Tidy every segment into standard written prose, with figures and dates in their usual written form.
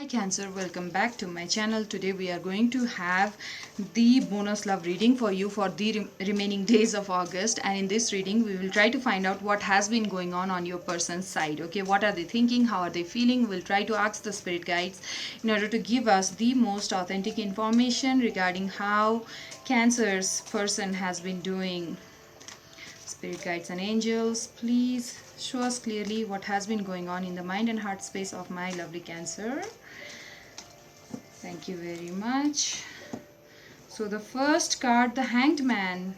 Hi Cancer, welcome back to my channel. Today we are going to have the bonus love reading for you for the remaining days of August, and in this reading we will try to find out what has been going on your person's side. Okay, what are they thinking, how are they feeling? We'll try to ask the spirit guides in order to give us the most authentic information regarding how Cancer's person has been doing. Spirit guides and angels, please show us clearly what has been going on in the mind and heart space of my lovely Cancer. Thank you very much. So the first card, the Hanged Man,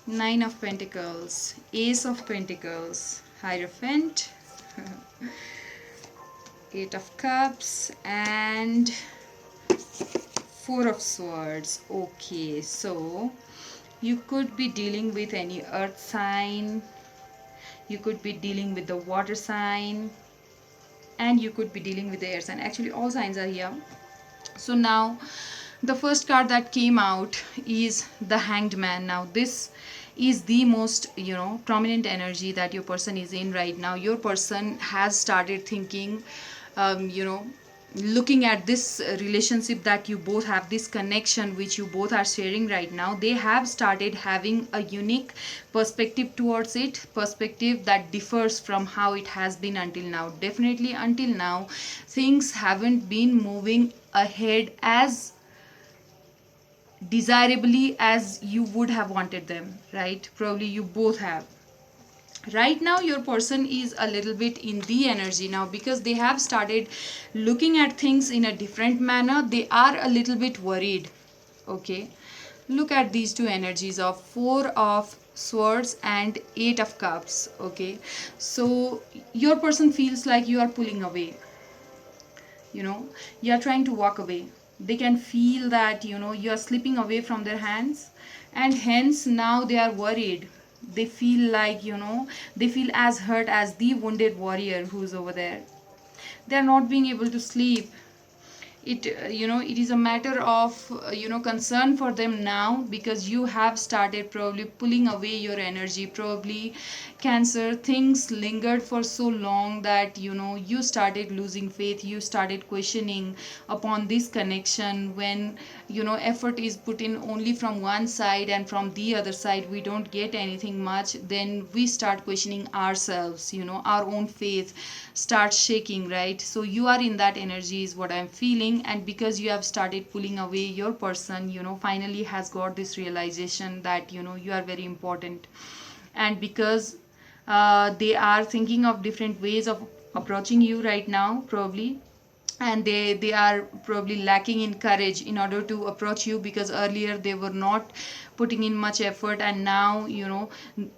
Nine of Pentacles, Ace of Pentacles, Hierophant, Eight of Cups, and Four of Swords. Okay, so you could be dealing with any earth sign, you could be dealing with the water sign, and you could be dealing with the air sign. Actually, all signs are here. So now the first card that came out is the Hanged Man. Now this is the most prominent energy that your person is in right now. Your person has started thinking, looking at this relationship that you both have, this connection which you both are sharing right now. They have started having a unique perspective towards it, perspective that differs from how it has been until now. Definitely until now things haven't been moving ahead as desirably as you would have wanted them, right? Probably you both have. Right now your person is a little bit in the energy now because they have started looking at things in a different manner. They are a little bit worried. Okay, look at these two energies of Four of Swords and Eight of Cups. Okay, so your person feels like you are pulling away, you are trying to walk away. They can feel that you are slipping away from their hands, and hence now they are worried. They feel like they feel as hurt as the wounded warrior who's over there. They are not being able to sleep. It is a matter of concern for them now because you have started probably pulling away your energy. Probably Cancer, things lingered for so long that you started losing faith, you started questioning upon this connection. When effort is put in only from one side and from the other side we don't get anything much, then we start questioning ourselves. Our own faith starts shaking, right? So you are in that energy is what I'm feeling, and because you have started pulling away, your person finally has got this realization that you are very important. And because they are thinking of different ways of approaching you right now probably, and they are probably lacking in courage in order to approach you, because earlier they were not putting in much effort, and now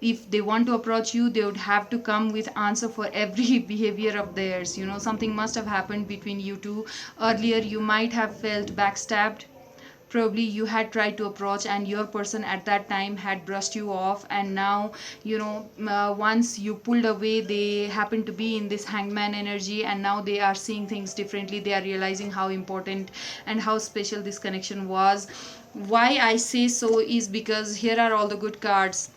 if they want to approach you they would have to come with answer for every behavior of theirs. Something must have happened between you two. Earlier you might have felt backstabbed. Probably you had tried to approach and your person at that time had brushed you off, and now once you pulled away they happen to be in this hangman energy, and now they are seeing things differently. They are realizing how important and how special this connection was. Why I say so is because here are all the good cards.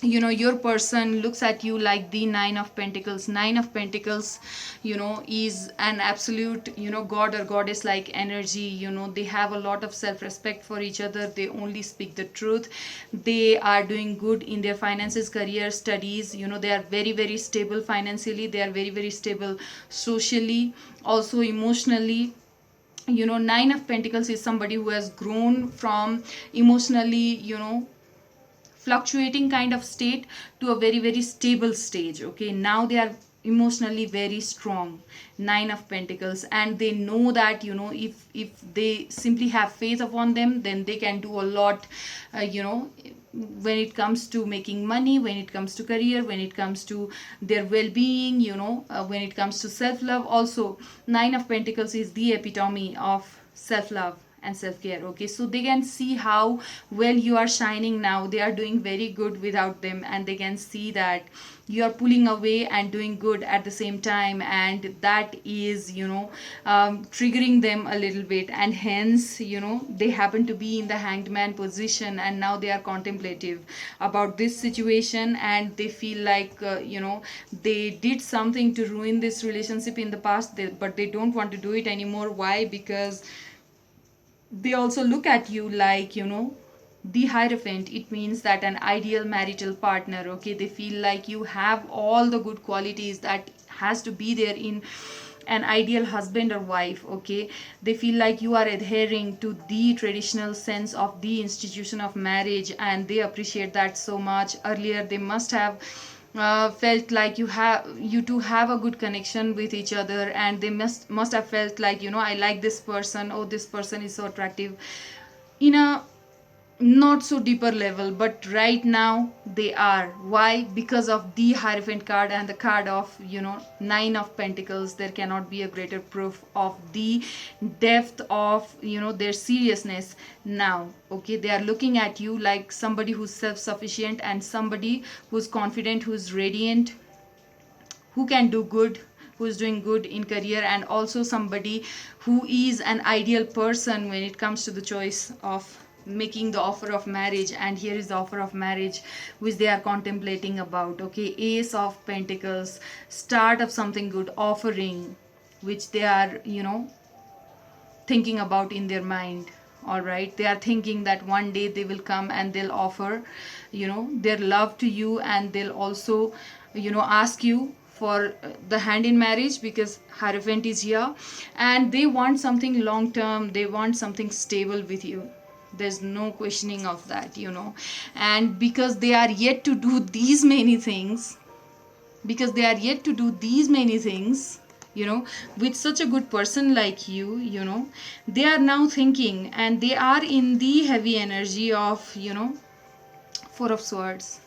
Your person looks at you like the Nine of Pentacles. Nine of Pentacles is an absolute god or goddess like energy. They have a lot of self respect for each other. They only speak the truth. They are doing good in their finances, career, studies. They are very very stable financially. They are very very stable socially, also emotionally. Nine of Pentacles is somebody who has grown from emotionally fluctuating kind of state to a very very stable stage. Okay, now they are emotionally very strong. Nine of Pentacles, and they know that if they simply have faith upon them, then they can do a lot. When it comes to making money, when it comes to career, when it comes to their well-being, when it comes to self-love also. Nine of Pentacles is the epitome of self-love and self-care. Okay, so they can see how well you are shining now. They are doing very good without them, and they can see that you are pulling away and doing good at the same time, and that is, triggering them a little bit, and hence, they happen to be in the hanged man position, and now they are contemplative about this situation, and they feel like, they did something to ruin this relationship in the past, but they don't want to do it anymore. Why? Because they also look at you like, the hierophant. It means that an ideal marital partner. Okay, they feel like you have all the good qualities that has to be there in an ideal husband or wife. Okay, they feel like you are adhering to the traditional sense of the institution of marriage, and they appreciate that so much. Earlier they must have felt like you two have a good connection with each other, and they must have felt like, I like this person, oh, this person is so attractive, in a not so deeper level. But right now they are. Why? Because of the hierophant card and the card of, nine of pentacles. There cannot be a greater proof of the depth of, their seriousness now. Okay, they are looking at you like somebody who's self-sufficient, and somebody who's confident, who's radiant, who can do good, who is doing good in career, and also somebody who is an ideal person when it comes to the choice of making the offer of marriage. And here is the offer of marriage which they are contemplating about. Okay, ace of pentacles, start of something good, offering, which they are, thinking about in their mind. All right, they are thinking that one day they will come and they'll offer, their love to you, and they'll also, ask you for the hand in marriage, because hierophant is here, and they want something long term, they want something stable with you. There's no questioning of that. And because they are yet to do these many things, with such a good person like you, they are now thinking, and they are in the heavy energy of, four of swords.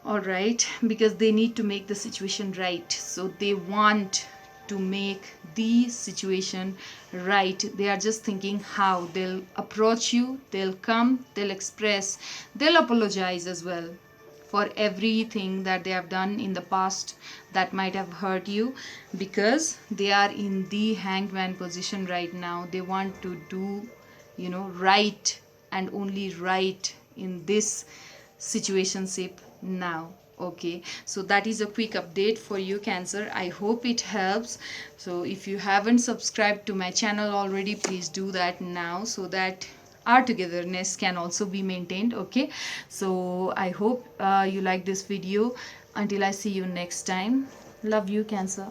All right, because they need to make the situation right, so they want to make the situation right. They are just thinking how they'll approach you, they'll come, they'll express, they'll apologize as well for everything that they have done in the past that might have hurt you, because they are in the hanged man position right now. They want to do, right, and only right in this situationship now. Okay, so that is a quick update for you, Cancer. I hope it helps. So if you haven't subscribed to my channel already, please do that now, so that our togetherness can also be maintained. Okay, so I hope you like this video. Until I see you next time, love you, Cancer.